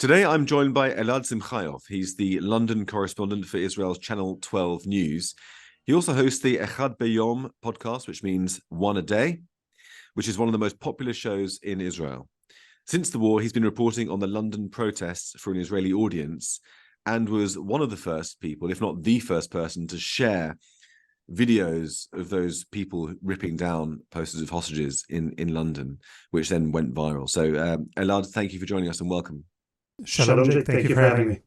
Today, I'm joined by Elad Simchayoff. He's the London correspondent for Israel's Channel 12 News. He also hosts the Echad Beyom podcast, which means one a day, which is one of the most popular shows in Israel. Since the war, he's been reporting on the London protests for an Israeli audience and was one of the first people, if not the first person, to share videos of those people ripping down posters of hostages in London, which then went viral. So, Elad, thank you for joining us and welcome. Shalom, Jake. Thank you for having me.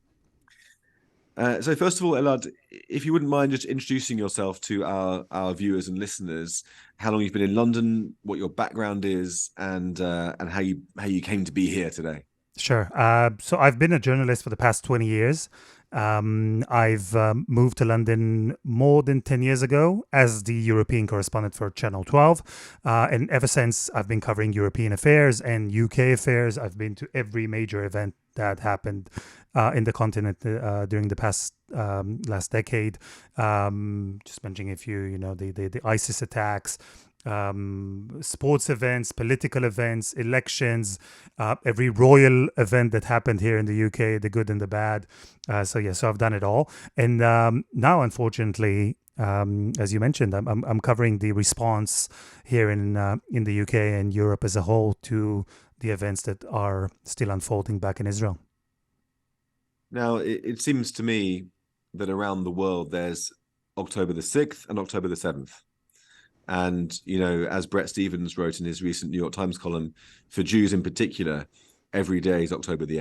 So first of all, Elad, if you wouldn't mind just introducing yourself to our viewers and listeners, how long you've been in London, what your background is, and how you came to be here today. Sure. So I've been a journalist for the past 20 years. I've moved to London more than 10 years ago as the European correspondent for Channel 12. And ever since, I've been covering European affairs and UK affairs. I've been to every major event that happened in the continent during the past last decade. Just mentioning a few, the ISIS attacks, sports events, political events, elections, every royal event that happened here in the UK, the good and the bad. So I've done it all. And now, unfortunately, as you mentioned, I'm covering the response here in the UK and Europe as a whole to the events that are still unfolding back in Israel. Now, it seems to me that around the world there's October the 6th and October the 7th. And, as Bret Stephens wrote in his recent New York Times column, for Jews in particular, every day is October the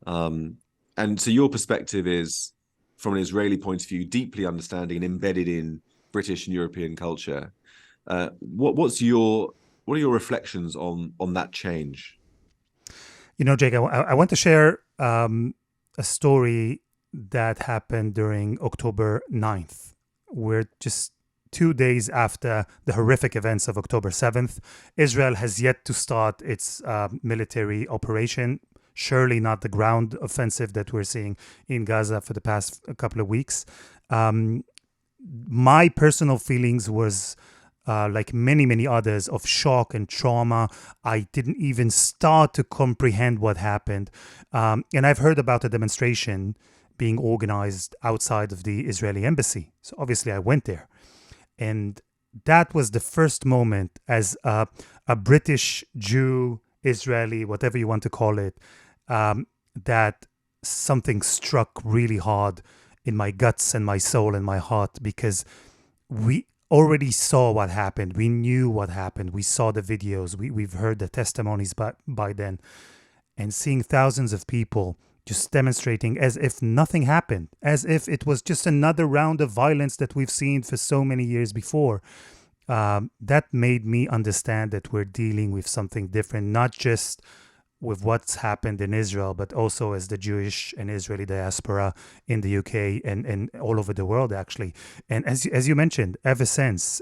8th. And so your perspective is, from an Israeli point of view, deeply understanding and embedded in British and European culture. What are your reflections on that change? Jake, I want to share a story that happened during October 9th. We're just 2 days after the horrific events of October 7th. Israel has yet to start its military operation, surely not the ground offensive that we're seeing in Gaza for the past couple of weeks. My personal feelings was, like many others, of shock and trauma. I didn't even start to comprehend what happened. And I've heard about a demonstration being organized outside of the Israeli embassy. So obviously I went there. And that was the first moment as a British Jew, Israeli, whatever you want to call it, that something struck really hard in my guts and my soul and my heart, because we already saw what happened. We knew what happened. We saw the videos. We've heard the testimonies by then. And seeing thousands of people just demonstrating as if nothing happened, as if it was just another round of violence that we've seen for so many years before. That made me understand that we're dealing with something different, not just with what's happened in Israel, but also as the Jewish and Israeli diaspora in the UK and all over the world, actually. And as you mentioned, ever since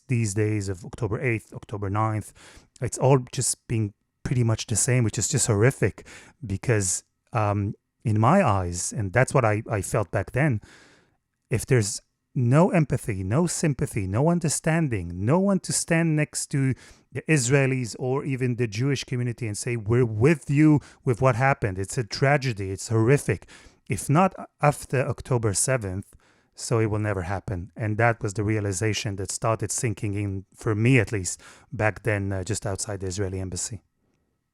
these days of October 8th, October 9th, it's all just being pretty much the same, which is just horrific, because in my eyes, and that's what I felt back then, if there's no empathy, no sympathy, no understanding, no one to stand next to the Israelis or even the Jewish community and say, we're with you with what happened. It's a tragedy. It's horrific. If not after October 7th, so it will never happen. And that was the realization that started sinking in, for me at least, back then, just outside the Israeli embassy.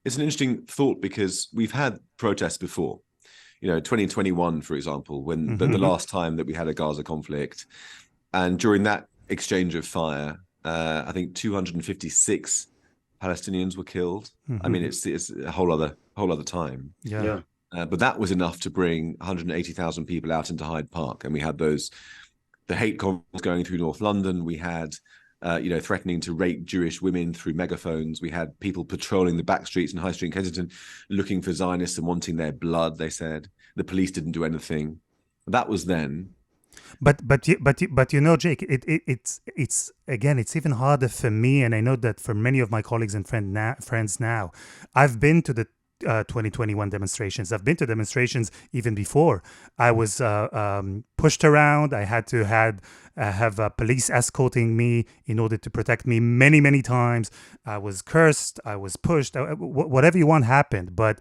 It's an interesting thought, because we've had protests before. 2021, for example, when the last time that we had a Gaza conflict, and during that exchange of fire, I think 256 Palestinians were killed. I mean, it's a whole other time. Yeah. But that was enough to bring 180,000 people out into Hyde Park, and we had the hate comments going through North London. We had threatening to rape Jewish women through megaphones. We had people patrolling the back streets in High Street in Kensington, looking for Zionists and wanting their blood, they said. The police didn't do anything. That was then. But Jake, it's again, it's even harder for me, and I know that for many of my colleagues and friends now. I've been to the 2021 demonstrations. I've been to demonstrations even before. I was pushed around. I had to have police escorting me in order to protect me many times. I was cursed. I was pushed. Whatever you want happened. But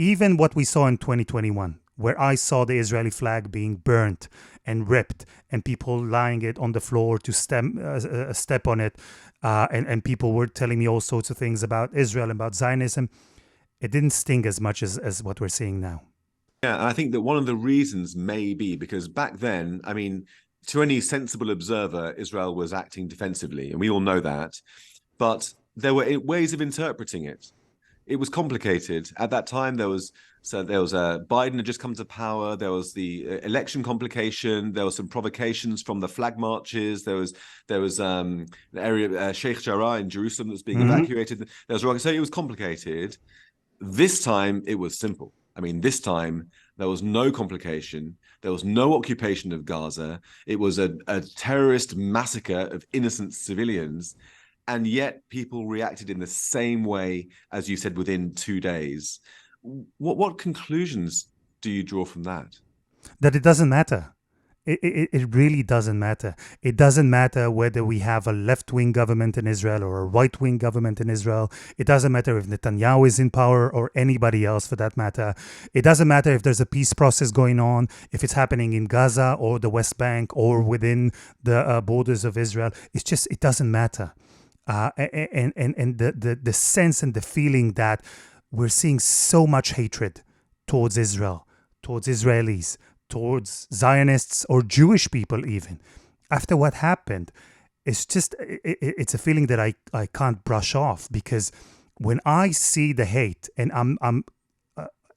even what we saw in 2021, where I saw the Israeli flag being burnt and ripped and people lying it on the floor to step on it, and people were telling me all sorts of things about Israel and about Zionism, it didn't sting as much as what we're seeing now. Yeah, I think that one of the reasons may be because back then, I mean, to any sensible observer, Israel was acting defensively, and we all know that. But there were ways of interpreting it. It was complicated. At that time, there was Biden had just come to power. There was the election complication. There was some provocations from the flag marches. There was an area, Sheikh Jarrah in Jerusalem, that was being evacuated. There was so it was complicated. This time, it was simple. I mean, this time there was no complication. There was no occupation of Gaza. It was a terrorist massacre of innocent civilians. And yet people reacted in the same way, as you said, within 2 days. What conclusions do you draw from that? That it doesn't matter. It really doesn't matter. It doesn't matter whether we have a left-wing government in Israel or a right-wing government in Israel. It doesn't matter if Netanyahu is in power or anybody else for that matter. It doesn't matter if there's a peace process going on, if it's happening in Gaza or the West Bank or within the borders of Israel. It doesn't matter. And the sense and the feeling that we're seeing so much hatred towards Israel, towards Israelis, towards Zionists or Jewish people even. After what happened, it's a feeling that I can't brush off, because when I see the hate, and I'm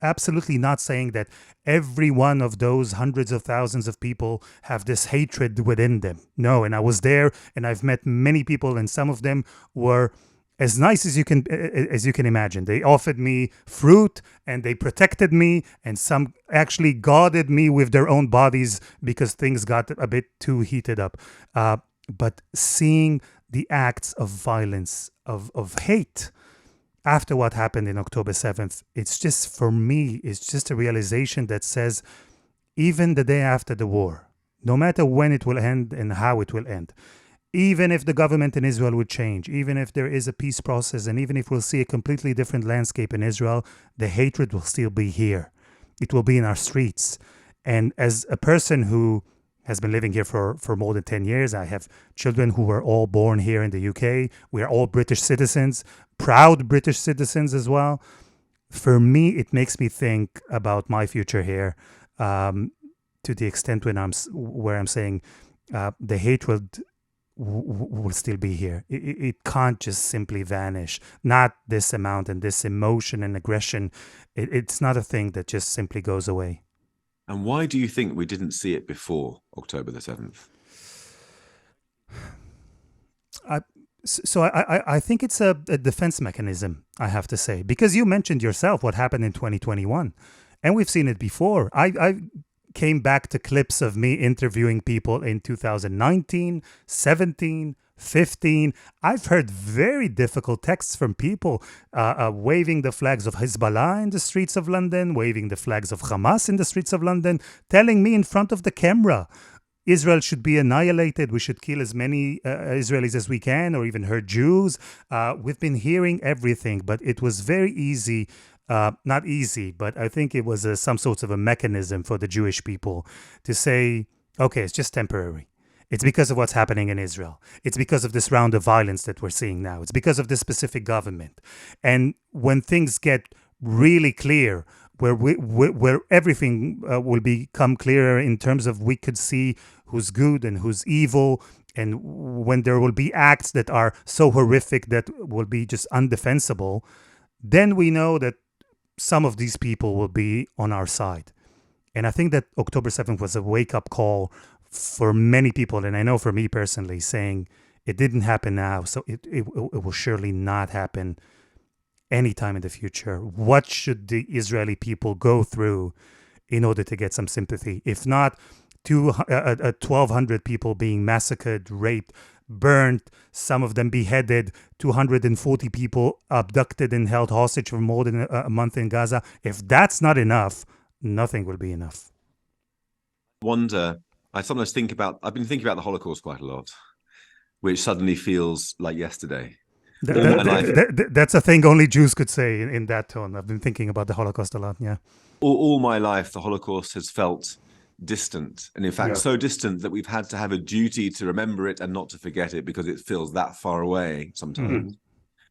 absolutely not saying that every one of those hundreds of thousands of people have this hatred within them. No, and I was there and I've met many people, and some of them were as nice as you can imagine. They offered me fruit and they protected me, and some actually guarded me with their own bodies because things got a bit too heated up. But seeing the acts of violence, of hate after what happened in October 7th, it's just, for me, it's just a realization that says, even the day after the war, no matter when it will end and how it will end, even if the government in Israel would change, even if there is a peace process, and even if we'll see a completely different landscape in Israel, the hatred will still be here. It will be in our streets. And as a person who has been living here for more than 10 years, I have children who were all born here in the UK. We are all British citizens, proud British citizens as well. For me, it makes me think about my future here, to the extent where I'm saying the hatred will still be here. It can't just simply vanish. Not this amount and this emotion and aggression. It's not a thing that just simply goes away. And why do you think we didn't see it before October the 7th? I think it's a defense mechanism, I have to say, because you mentioned yourself what happened in 2021, and we've seen it before. I came back to clips of me interviewing people in 2019, 17, 15. I've heard very difficult texts from people waving the flags of Hezbollah in the streets of London, waving the flags of Hamas in the streets of London, telling me in front of the camera, Israel should be annihilated. We should kill as many Israelis as we can, or even hurt Jews. We've been hearing everything, but it was very easy. Not easy, but I think it was some sort of a mechanism for the Jewish people to say, okay, it's just temporary. It's because of what's happening in Israel. It's because of this round of violence that we're seeing now. It's because of this specific government. And when things get really clear, where everything will become clearer in terms of we could see who's good and who's evil, and when there will be acts that are so horrific that will be just undefensible, then we know that some of these people will be on our side. And I think that October 7th was a wake-up call for many people, and I know for me personally, saying it didn't happen now, so it will surely not happen anytime in the future. What should the Israeli people go through in order to get some sympathy? If not 1,200 people being massacred, raped, burnt, some of them beheaded, 240 people abducted and held hostage for more than a month in Gaza. If that's not enough, nothing will be enough. I sometimes I've been thinking about the Holocaust quite a lot, which suddenly feels like yesterday. That's a thing only Jews could say in that tone. I've been thinking about the Holocaust a lot. Yeah. All my life, the Holocaust has felt distant, and in fact, so distant that we've had to have a duty to remember it and not to forget it because it feels that far away sometimes.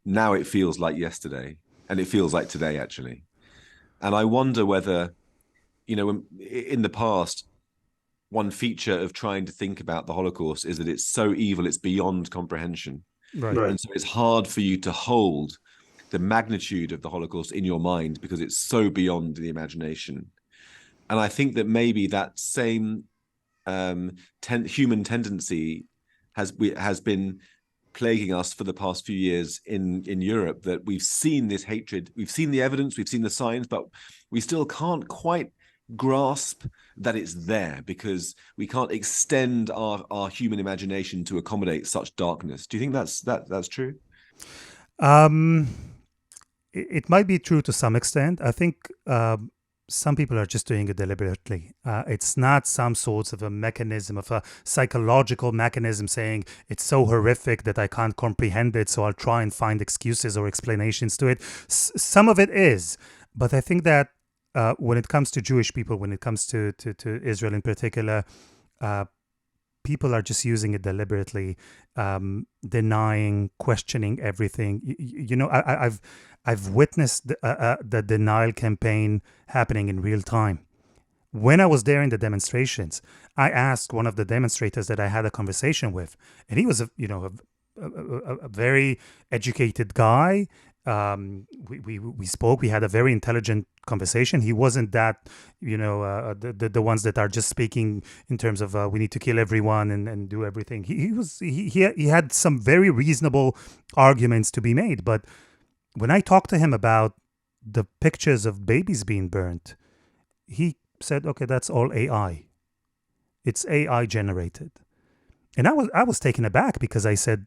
Now it feels like yesterday, and it feels like today, actually. And I wonder whether, in the past, one feature of trying to think about the Holocaust is that it's so evil, it's beyond comprehension. Right. And so it's hard for you to hold the magnitude of the Holocaust in your mind because it's so beyond the imagination. And I think that maybe that same human tendency has been plaguing us for the past few years in Europe, that we've seen this hatred, we've seen the evidence, we've seen the signs, but we still can't quite grasp that it's there because we can't extend our human imagination to accommodate such darkness. Do you think that's true? It might be true to some extent. I think some people are just doing it deliberately. It's not some sorts of a mechanism, of a psychological mechanism saying it's so horrific that I can't comprehend it, so I'll try and find excuses or explanations to it. Some of it is, but I think that when it comes to Jewish people, when it comes to Israel in particular, people are just using it deliberately, denying, questioning everything. I've witnessed the denial campaign happening in real time. When I was there in the demonstrations, I asked one of the demonstrators that I had a conversation with, and he was a very educated guy. We spoke. We had a very intelligent conversation. He wasn't that, the ones that are just speaking in terms of we need to kill everyone and do everything. He had some very reasonable arguments to be made. But when I talked to him about the pictures of babies being burnt, he said, "Okay, that's all AI. It's AI generated." And I was taken aback because I said,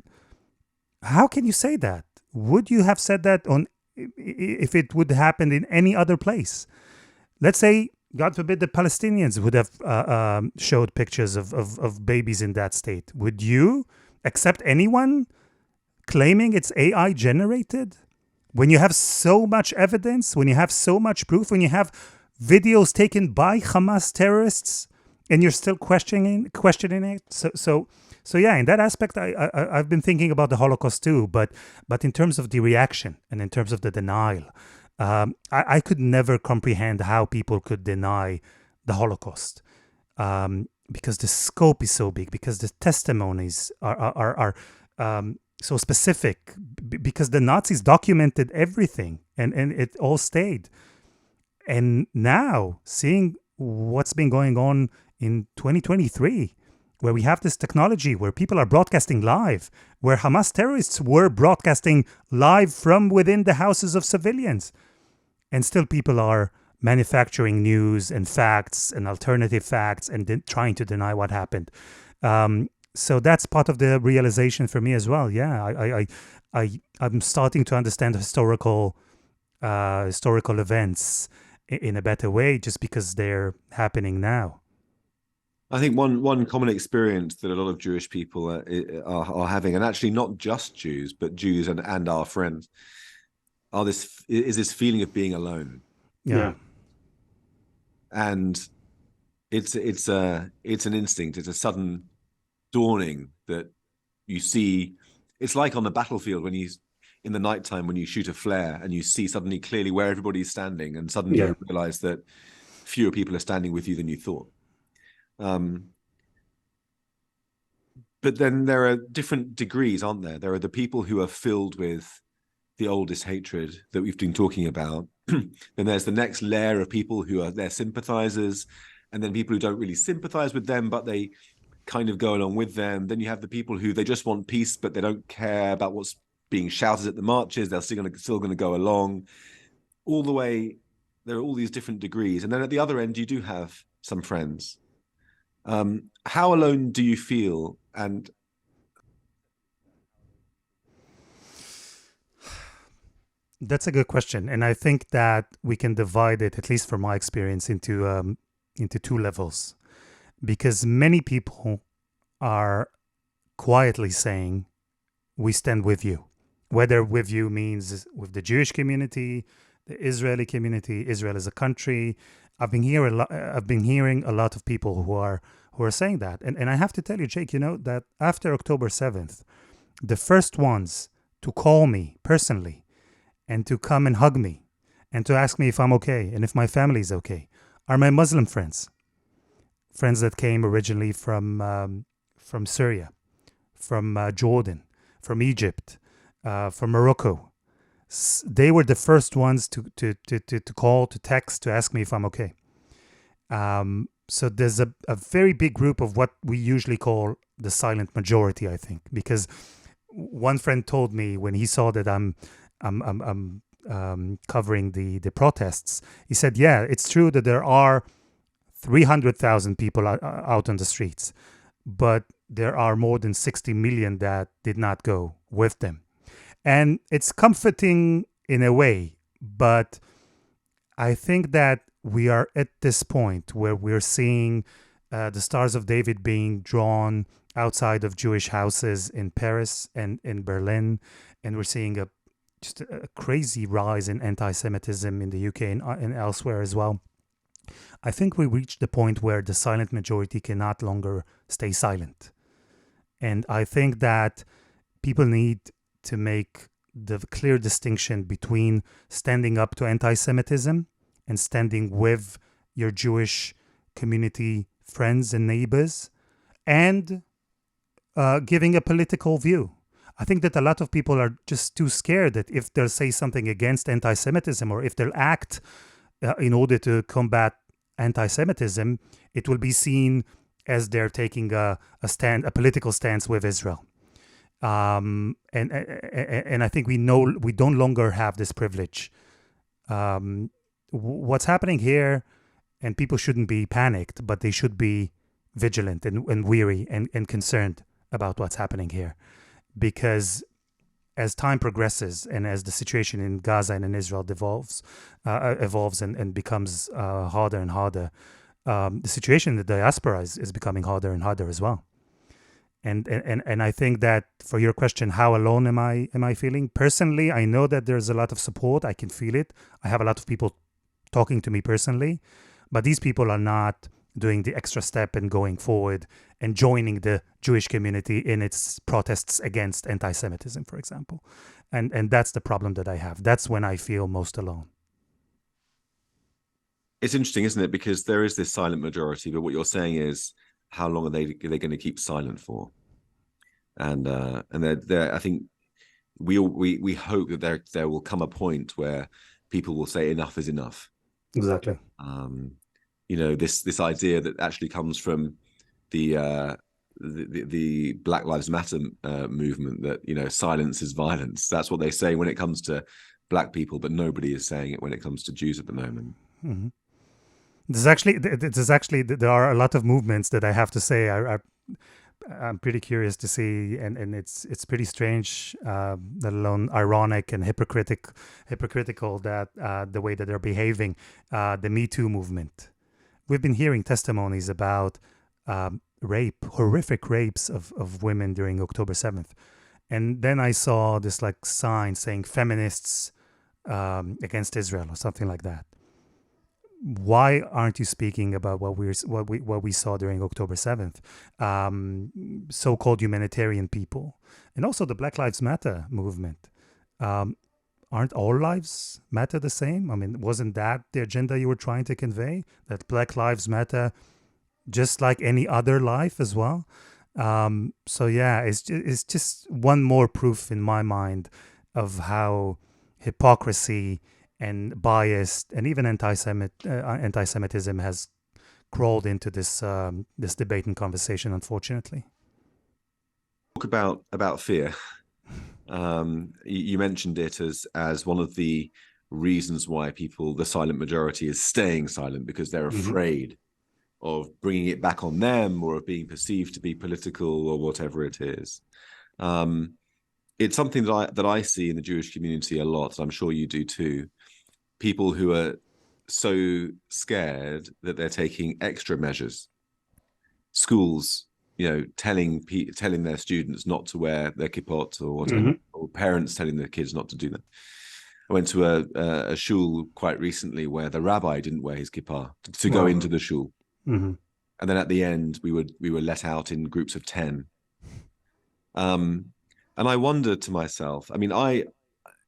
"How can you say that? Would you have said that if it would happen in any other place? Let's say, God forbid, the Palestinians would have showed pictures of babies in that state. Would you accept anyone claiming it's AI generated? When you have so much evidence, when you have so much proof, when you have videos taken by Hamas terrorists, and you're still questioning it? So yeah, in that aspect, I've been thinking about the Holocaust too, but in terms of the reaction and in terms of the denial, I could never comprehend how people could deny the Holocaust, because the scope is so big, because the testimonies are so specific, because the Nazis documented everything and it all stayed. And now, seeing what's been going on in 2023, where we have this technology, where people are broadcasting live, where Hamas terrorists were broadcasting live from within the houses of civilians, and still people are manufacturing news and facts and alternative facts and trying to deny what happened. So that's part of the realization for me as well. Yeah, I'm starting to understand historical events in a better way, just because they're happening now. I think one common experience that a lot of Jewish people are having, and actually not just Jews, but Jews and our friends, is this feeling of being alone. Yeah. And it's an instinct. It's a sudden dawning that you see. It's like on the battlefield in the nighttime when you shoot a flare and you see suddenly clearly where everybody's standing, and suddenly you realize that fewer people are standing with you than you thought. But then there are different degrees, aren't there? There are the people who are filled with the oldest hatred that we've been talking about. Then there's the next layer of people who are their sympathizers, and then people who don't really sympathize with them, but they kind of go along with them. Then you have the people who they just want peace, but they don't care about what's being shouted at the marches. They're still going to go along. All the way, there are all these different degrees. And then at the other end, you do have some friends. How alone do you feel? And that's a good question, and I think that we can divide it, at least from my experience, into two levels, because many people are quietly saying, "We stand with you. Whether with you means with the Jewish community, the Israeli community, Israel as a country. I've been hearing a lot of people who are saying that, and I have to tell you, Jake, that after October 7th, the first ones to call me personally and to come and hug me and to ask me if I'm okay and if my family is okay are my Muslim friends that came originally from Syria, from Jordan, from Egypt, from Morocco. They were the first ones to call, to text, to ask me if I'm okay. So there's a very big group of what we usually call the silent majority, I think, because one friend told me when he saw that I'm covering the protests, he said, yeah, it's true that there are 300,000 people out on the streets, but there are more than 60 million that did not go with them. And it's comforting in a way, but I think that we are at this point where we're seeing the Stars of David being drawn outside of Jewish houses in Paris and in Berlin, and we're seeing just a crazy rise in anti-Semitism in the UK and elsewhere as well. I think we reached the point where the silent majority cannot longer stay silent. And I think that people need to make the clear distinction between standing up to anti-Semitism and standing with your Jewish community friends and neighbors and giving a political view. I think that a lot of people are just too scared that if they'll say something against anti-Semitism or if they'll act in order to combat anti-Semitism, it will be seen as they're taking a political stance with Israel. And I think we don't longer have this privilege. What's happening here, and people shouldn't be panicked, but they should be vigilant and weary and concerned about what's happening here. Because as time progresses and as the situation in Gaza and in Israel evolves and becomes harder and harder, the situation in the diaspora is becoming harder and harder as well. And I think that for your question, how alone am I feeling? Personally, I know that there's a lot of support. I can feel it. I have a lot of people talking to me personally, but these people are not doing the extra step and going forward and joining the Jewish community in its protests against anti-Semitism, for example. And that's the problem that I have. That's when I feel most alone. It's interesting, isn't it? Because there is this silent majority, but what you're saying is, how long are they going to keep silent for? And they're I think we hope that there will come a point where people will say enough is enough. Exactly. This idea that actually comes from the Black Lives Matter movement, that silence is violence. That's what they say when it comes to Black people, but nobody is saying it when it comes to Jews at the moment. Mm-hmm. There are a lot of movements that I have to say I'm pretty curious to see, and it's pretty strange, let alone ironic and hypocritical that the way that they're behaving. The Me Too movement. We've been hearing testimonies about horrific rapes of women during October 7th. And then I saw this sign saying feminists against Israel or something like that. Why aren't you speaking about what we saw during October 7th? So-called humanitarian people, and also the Black Lives Matter movement. Aren't all lives matter the same? I mean, wasn't that the agenda you were trying to convey? That Black Lives Matter just like any other life as well? So yeah, it's just one more proof in my mind of how hypocrisy and bias and even anti-Semitism has crawled into this debate and conversation, unfortunately. Talk about fear. You mentioned it as one of the reasons why the silent majority is staying silent, because they're afraid of bringing it back on them or of being perceived to be political or whatever it is. It's something that I see in the Jewish community a lot. I'm sure you do too. People who are so scared that they're taking extra measures. Schools telling their students not to wear their kippot or whatever, or parents telling their kids not to do that. I went to a shul quite recently where the rabbi didn't wear his kippah to go into the shul, and then at the end we were let out in groups of 10. And I wondered to myself, I mean,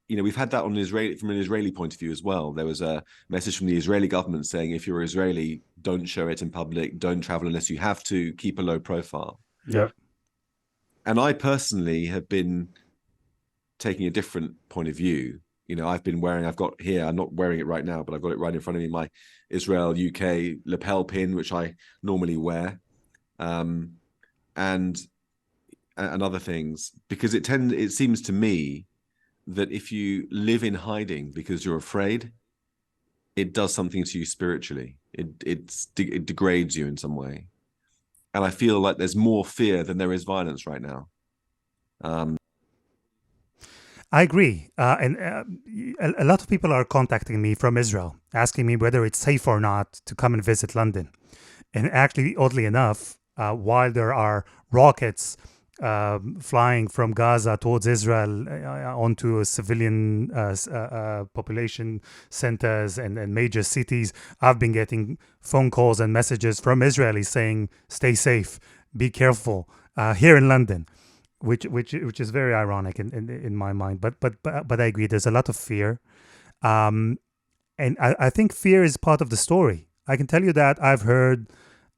we've had that from an Israeli point of view as well. There was a message from the Israeli government saying, if you're Israeli, don't show it in public, don't travel unless you have to, keep a low profile. Yeah. And I personally have been taking a different point of view. I've got here, I'm not wearing it right now, but I've got it right in front of me, my Israel UK lapel pin, which I normally wear, and other things, because it seems to me that if you live in hiding because you're afraid, it does something to you spiritually. It degrades you in some way. And I feel like there's more fear than there is violence right now. I agree. And a lot of people are contacting me from Israel, asking me whether it's safe or not to come and visit London. And actually, oddly enough, while there are rockets flying from Gaza towards Israel onto civilian population centers and major cities, I've been getting phone calls and messages from Israelis saying, stay safe, be careful, here in London. Which is very ironic in my mind, but I agree. There's a lot of fear, and I think fear is part of the story. I can tell you that I've heard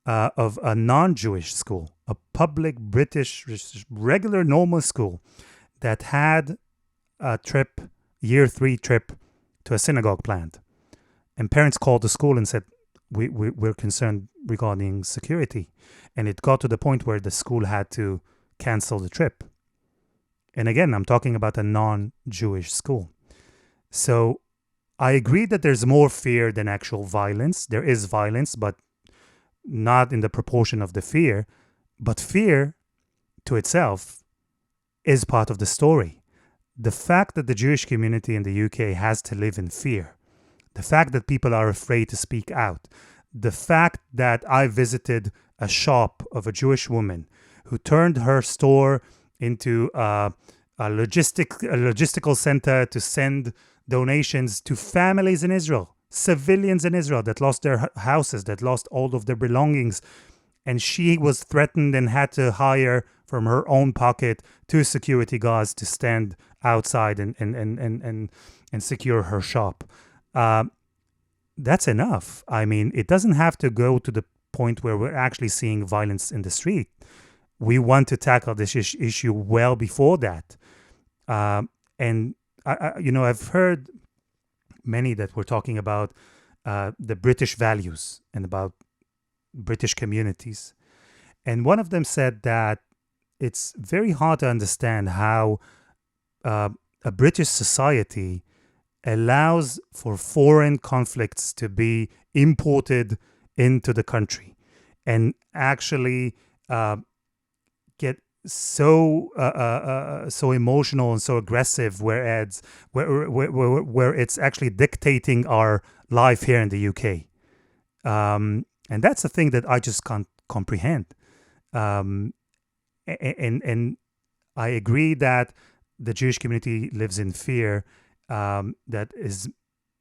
of a non-Jewish school, a public British regular normal school, that had a year 3 trip to a synagogue planned, and parents called the school and said, we're concerned regarding security, and it got to the point where the school had to cancel the trip. And again, I'm talking about a non-Jewish school. So I agree that there's more fear than actual violence. There is violence, but not in the proportion of the fear. But fear to itself is part of the story. The fact that the Jewish community in the UK has to live in fear, the fact that people are afraid to speak out, the fact that I visited a shop of a Jewish woman who turned her store into a logistical center to send donations to families in Israel, civilians in Israel that lost their houses, that lost all of their belongings. And she was threatened and had to hire from her own pocket 2 security guards to stand outside and secure her shop. That's enough. I mean, it doesn't have to go to the point where we're actually seeing violence in the street. We want to tackle this issue well before that. And, I've heard many that were talking about the British values and about British communities. And one of them said that it's very hard to understand how a British society allows for foreign conflicts to be imported into the country and actually get so emotional and so aggressive, where it's actually dictating our life here in the UK, and that's the thing that I just can't comprehend. And I agree that the Jewish community lives in fear that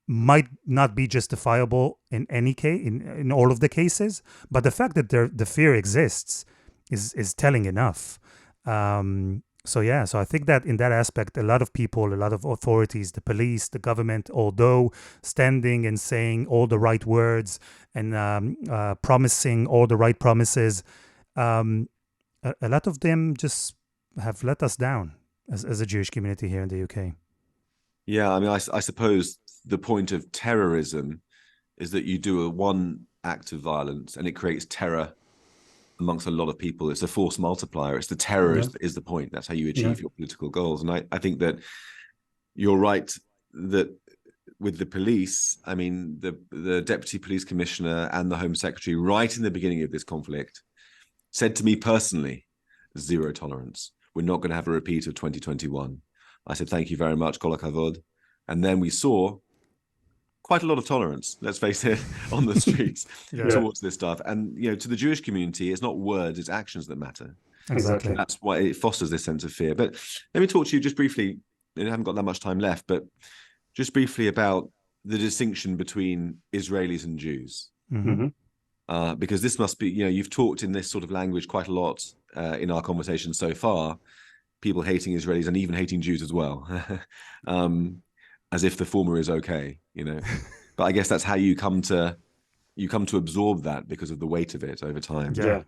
might not be justifiable in any case, in all of the cases, but the fact that the fear exists is telling enough. So I think that in that aspect, a lot of people, a lot of authorities, the police, the government, although standing and saying all the right words and promising all the right promises, a lot of them just have let us down as a Jewish community here in the UK. Yeah, I mean, I suppose the point of terrorism is that you do one act of violence and it creates terror amongst a lot of people. It's a force multiplier. It's the terror is the point. That's how you achieve your political goals. And I think that you're right that with the police, I mean, the Deputy Police Commissioner and the Home Secretary, right in the beginning of this conflict, said to me personally, zero tolerance. We're not going to have a repeat of 2021. I said, thank you very much, kol hakavod. And then we saw quite a lot of tolerance, let's face it, on the streets Yeah. towards this stuff. And, to the Jewish community, it's not words, it's actions that matter. Exactly. That's why it fosters this sense of fear. But let me talk to you just briefly. I haven't got that much time left, but just briefly about the distinction between Israelis and Jews. Because this must be, you've talked in this sort of language quite a lot in our conversation so far, people hating Israelis and even hating Jews as well, as if the former is okay, But I guess that's how you come to absorb that because of the weight of it over time. Yeah.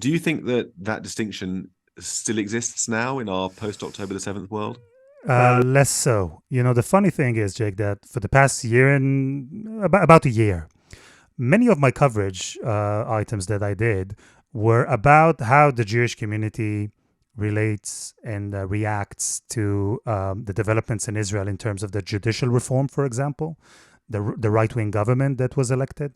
Do you think that distinction still exists now in our post-October the 7th world? Less so. The funny thing is, Jake, that for the past year and about a year, many of my coverage items that I did were about how the Jewish community relates and reacts to the developments in Israel in terms of the judicial reform, for example, the right-wing government that was elected.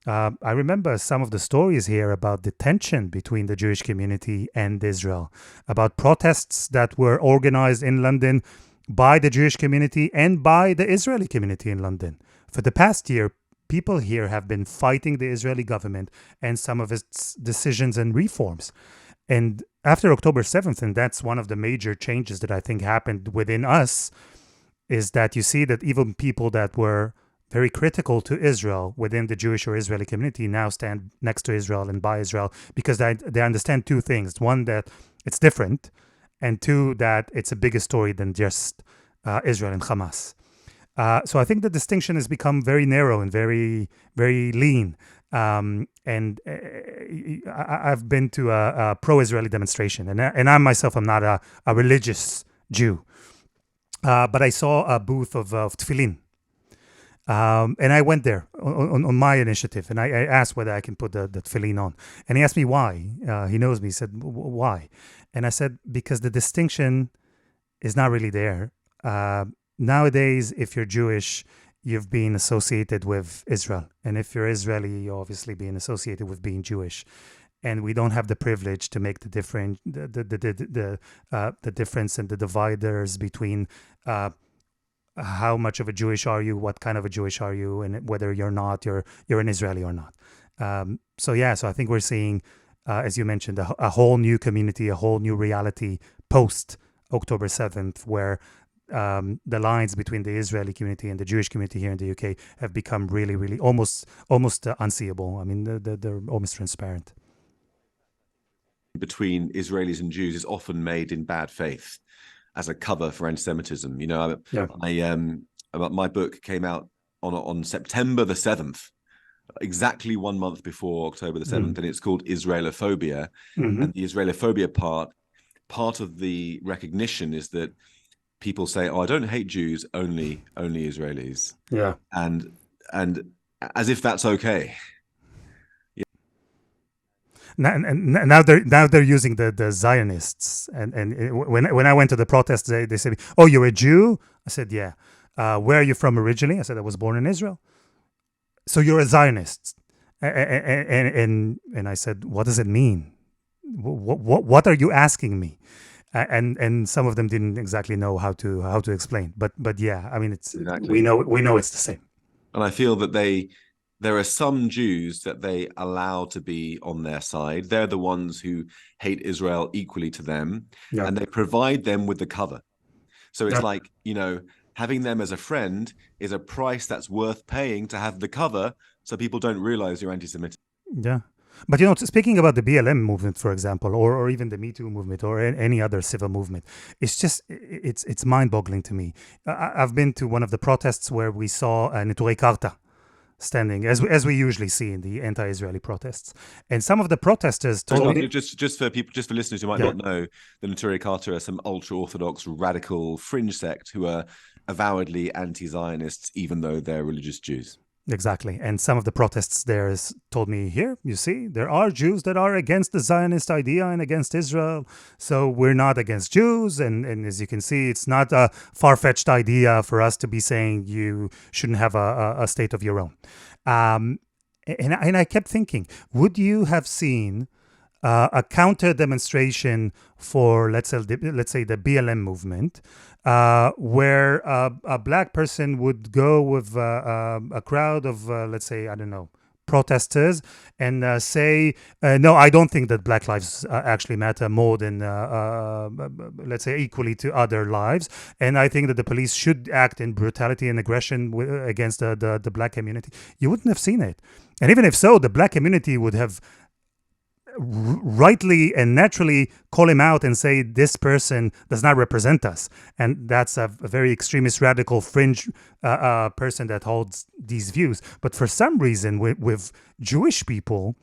I remember some of the stories here about the tension between the Jewish community and Israel, about protests that were organized in London by the Jewish community and by the Israeli community in London. For the past year, people here have been fighting the Israeli government and some of its decisions and reforms. And after October 7th, and that's one of the major changes that I think happened within us, is that you see that even people that were very critical to Israel within the Jewish or Israeli community now stand next to Israel and by Israel because they understand two things. One, that it's different, and two, that it's a bigger story than just Israel and Hamas. So I think the distinction has become very narrow and very, very lean. And I've been to a pro-Israeli demonstration, and I myself am not a religious Jew, but I saw a booth of tefillin. And I went there on my initiative, and I asked whether I can put the tefillin on. And he asked me why. He knows me. He said, why? And I said, because the distinction is not really there. Nowadays, if you're Jewish, you've been associated with Israel. And if you're Israeli, you're obviously being associated with being Jewish. And we don't have the privilege to make the difference and the dividers between how much of a Jewish are you, what kind of a Jewish are you, and whether you're an Israeli or not. So I think we're seeing, as you mentioned, a whole new community, a whole new reality post October 7th, where the lines between the Israeli community and the Jewish community here in the UK have become really, really almost unseeable. I mean, they're almost transparent. Between Israelis and Jews is often made in bad faith as a cover for anti-Semitism. My book came out on September the 7th, exactly 1 month before October the 7th, and it's called Israelophobia. And the Israelophobia part of the recognition is that people say, "Oh, I don't hate Jews, only Israelis." Yeah, and as if that's okay. Now they're using the Zionists, and when I went to the protest, they said, "Oh, you're a Jew?" I said, "Yeah." Where are you from originally? I said, "I was born in Israel." So you're a Zionist, and I said, "What does it mean? What are you asking me?" And some of them didn't exactly know how to explain. But yeah, I mean, it's Exactly. we know it's the same. And I feel that there are some Jews that they allow to be on their side. They're the ones who hate Israel equally to them, and they provide them with the cover. So it's like, having them as a friend is a price that's worth paying to have the cover, so people don't realize you're anti-Semitic. Yeah. But, speaking about the BLM movement, for example, or even the Me Too movement or any other civil movement, it's mind-boggling to me. I've been to one of the protests where we saw Neturei Karta standing, as we usually see in the anti-Israeli protests. And some of the protesters told me... Just for listeners who might not know, the Neturei Karta are some ultra-Orthodox, radical fringe sect who are avowedly anti-Zionists, even though they're religious Jews. Exactly. And some of the protests there told me, here, you see, there are Jews that are against the Zionist idea and against Israel. So we're not against Jews. And as you can see, it's not a far-fetched idea for us to be saying you shouldn't have a state of your own. And I kept thinking, would you have seen a counter demonstration for let's say the BLM movement, where a black person would go with a crowd of let's say, I don't know, protesters, and say, no, I don't think that black lives actually matter more than let's say equally to other lives, and I think that the police should act in brutality and aggression against the black community. You wouldn't have seen it. And even if so, the black community would have rightly and naturally call him out and say, this person does not represent us. And that's a very extremist, radical, fringe person that holds these views. But for some reason, with Jewish people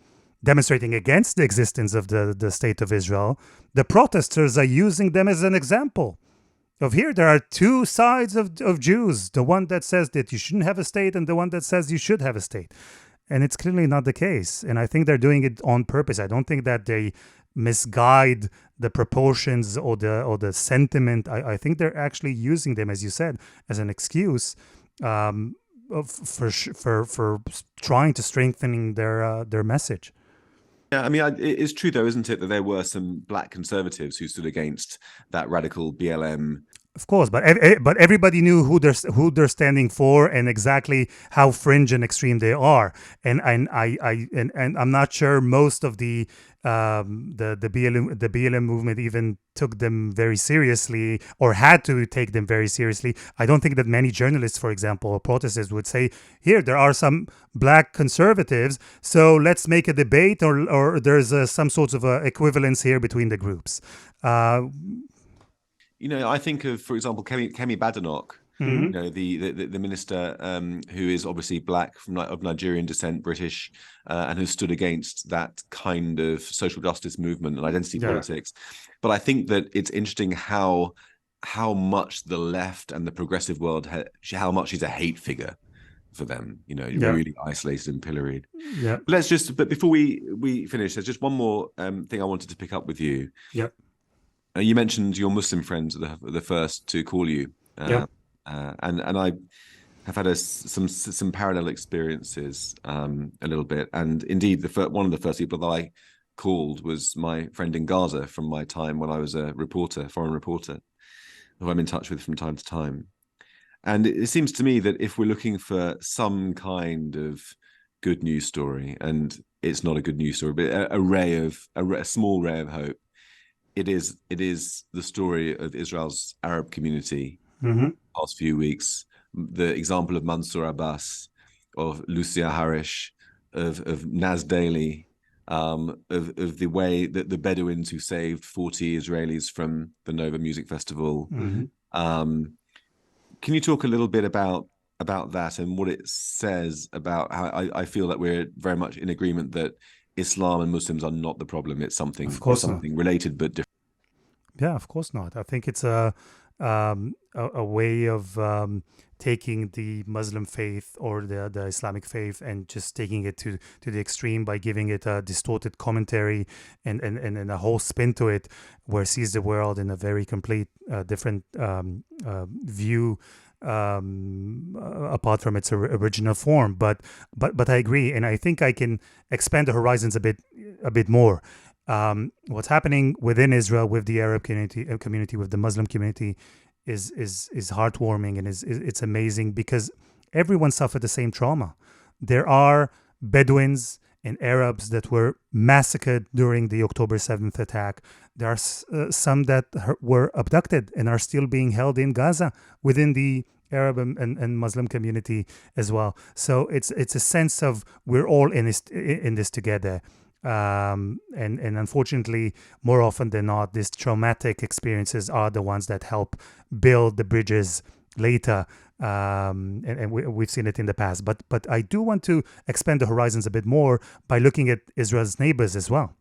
demonstrating against the existence of the state of Israel, the protesters are using them as an example of, here there are two sides of Jews, the one that says that you shouldn't have a state and the one that says you should have a state. And it's clearly not the case. And I think they're doing it on purpose. I don't think that they misguide the proportions or the sentiment. I think they're actually using them, as you said, as an excuse for trying to strengthening their message. Yeah, I mean, it is true, though, isn't it, that there were some black conservatives who stood against that radical BLM. Of course, but everybody knew who they're standing for and exactly how fringe and extreme they are, and I'm not sure most of the BLM movement even took them very seriously or had to take them very seriously. I don't think that many journalists, for example, or protesters would say, here there are some black conservatives, so let's make a debate, or there's some sorts of equivalence here between the groups. I think of, for example, Kemi Badenoch, Mm-hmm. the minister who is obviously black, of Nigerian descent, British, and who stood against that kind of social justice movement and identity politics. But I think that it's interesting how much the left and the progressive world, how much he's a hate figure for them. Really isolated and pilloried. Yeah. But before we finish, there's just one more thing I wanted to pick up with you. Yeah. You mentioned your Muslim friends are the first to call you, and I have had some parallel experiences a little bit. And indeed, one of the first people that I called was my friend in Gaza from my time when I was a foreign reporter, who I'm in touch with from time to time. And it seems to me that if we're looking for some kind of good news story, and it's not a good news story, but a small ray of hope, it is the story of Israel's Arab community the past few weeks. The example of Mansour Abbas, of Lucia Harish, of Naz Daily, of the way that the Bedouins who saved 40 Israelis from the Nova Music Festival. Can you talk a little bit about that and what it says about how I feel that we're very much in agreement that Islam and Muslims are not the problem. It's something related but different. Yeah, of course not. I think it's a way of taking the Muslim faith or the Islamic faith and just taking it to the extreme by giving it a distorted commentary and a whole spin to it, where it sees the world in a very complete different view, apart from its original form. But I agree, and I think I can expand the horizons a bit more. What's happening within Israel with the Arab community, with the Muslim community, is heartwarming, and it's amazing, because everyone suffered the same trauma. There are Bedouins and Arabs that were massacred during the October 7th attack. There are some that were abducted and are still being held in Gaza within the Arab and Muslim community as well. So it's a sense of we're all in this together. And unfortunately, more often than not, these traumatic experiences are the ones that help build the bridges later. And we've seen it in the past. But I do want to expand the horizons a bit more by looking at Israel's neighbors as well.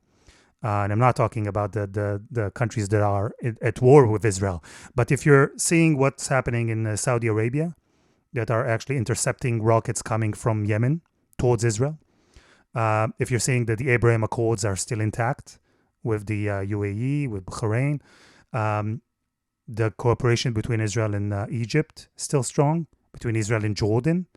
And I'm not talking about the countries that are at war with Israel. But if you're seeing what's happening in Saudi Arabia, that are actually intercepting rockets coming from Yemen towards Israel, if you're seeing that the Abraham Accords are still intact with the UAE, with Bahrain, the cooperation between Israel and Egypt still strong, between Israel and Jordan,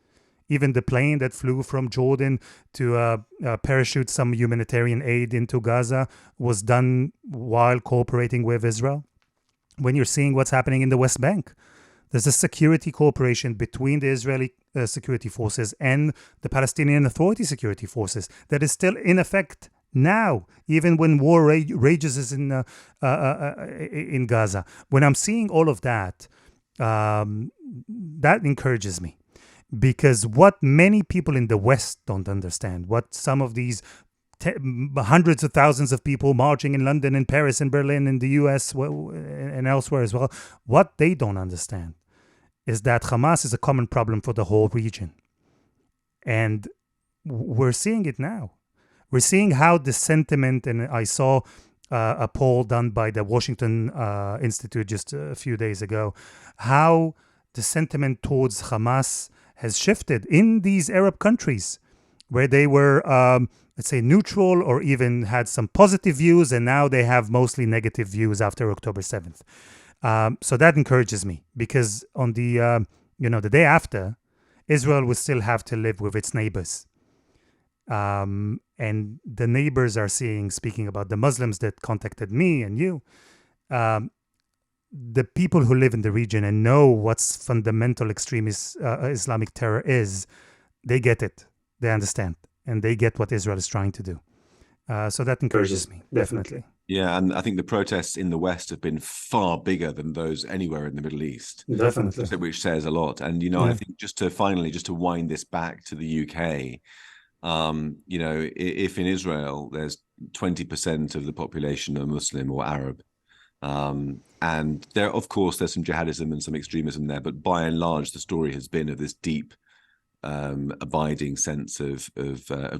Even the plane that flew from Jordan to parachute some humanitarian aid into Gaza was done while cooperating with Israel. When you're seeing what's happening in the West Bank, there's a security cooperation between the Israeli security forces and the Palestinian Authority security forces that is still in effect now, even when war rages in Gaza. When I'm seeing all of that, that encourages me, because what many people in the West don't understand, what some of these hundreds of thousands of people marching in London and Paris and Berlin in the US and elsewhere as well, what they don't understand is that Hamas is a common problem for the whole region. And we're seeing it now. We're seeing how the sentiment, and I saw a poll done by the Washington Institute just a few days ago, how the sentiment towards Hamas has shifted in these Arab countries where they were, let's say, neutral or even had some positive views, and now they have mostly negative views after October 7th. So that encourages me, because on the the day after, Israel will still have to live with its neighbors. And the neighbors are speaking about the Muslims that contacted me and you, the people who live in the region and know what's fundamental extremist Islamic terror is, they get it, they understand, and they get what Israel is trying to do. So that encourages me, definitely. Yeah, and I think the protests in the West have been far bigger than those anywhere in the Middle East. Definitely. Which says a lot. And, I think just to wind this back to the UK, if in Israel there's 20% of the population are Muslim or Arab, and there, of course, there's some jihadism and some extremism there, but by and large, the story has been of this deep, abiding sense of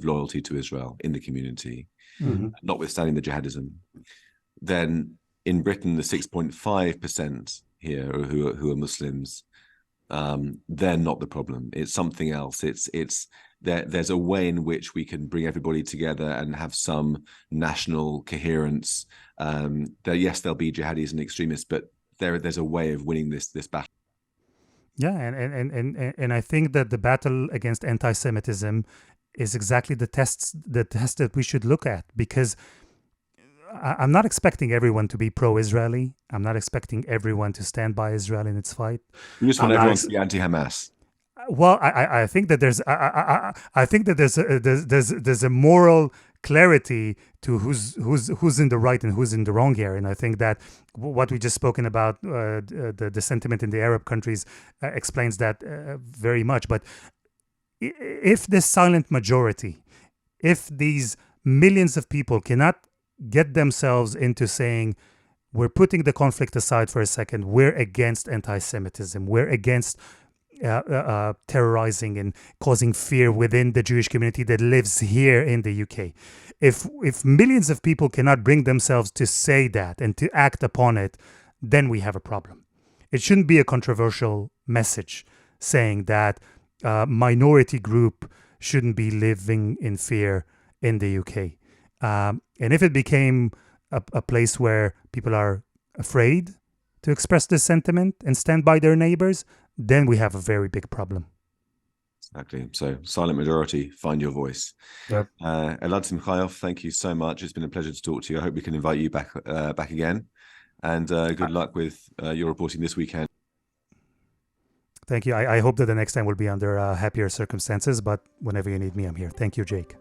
loyalty to Israel in the community, notwithstanding the jihadism. Then in Britain, the 6.5% here who are Muslims, they're not the problem. It's something else. There's a way in which we can bring everybody together and have some national coherence. Yes, there'll be jihadis and extremists, but there's a way of winning this battle. Yeah, and I think that the battle against anti-Semitism is exactly the test that we should look at, because I'm not expecting everyone to be pro-Israeli. I'm not expecting everyone to stand by Israel in its fight. You just want everyone to be anti-Hamas. Well, I think that there's a moral clarity to who's in the right and who's in the wrong here, and I think that what we just spoken about, the sentiment in the Arab countries, explains that very much. But if this silent majority, if these millions of people cannot get themselves into saying, we're putting the conflict aside for a second, we're against anti-Semitism, we're against terrorizing and causing fear within the Jewish community that lives here in the UK. If millions of people cannot bring themselves to say that and to act upon it, then we have a problem. It shouldn't be a controversial message saying that minority group shouldn't be living in fear in the UK. And if it became a place where people are afraid to express this sentiment and stand by their neighbors, then we have a very big problem. Exactly. So, silent majority, find your voice. Yep. Elad Simchayoff, thank you so much. It's been a pleasure to talk to you. I hope we can invite you back again. And good luck with your reporting this weekend. Thank you. I hope that the next time will be under happier circumstances, but whenever you need me, I'm here. Thank you, Jake.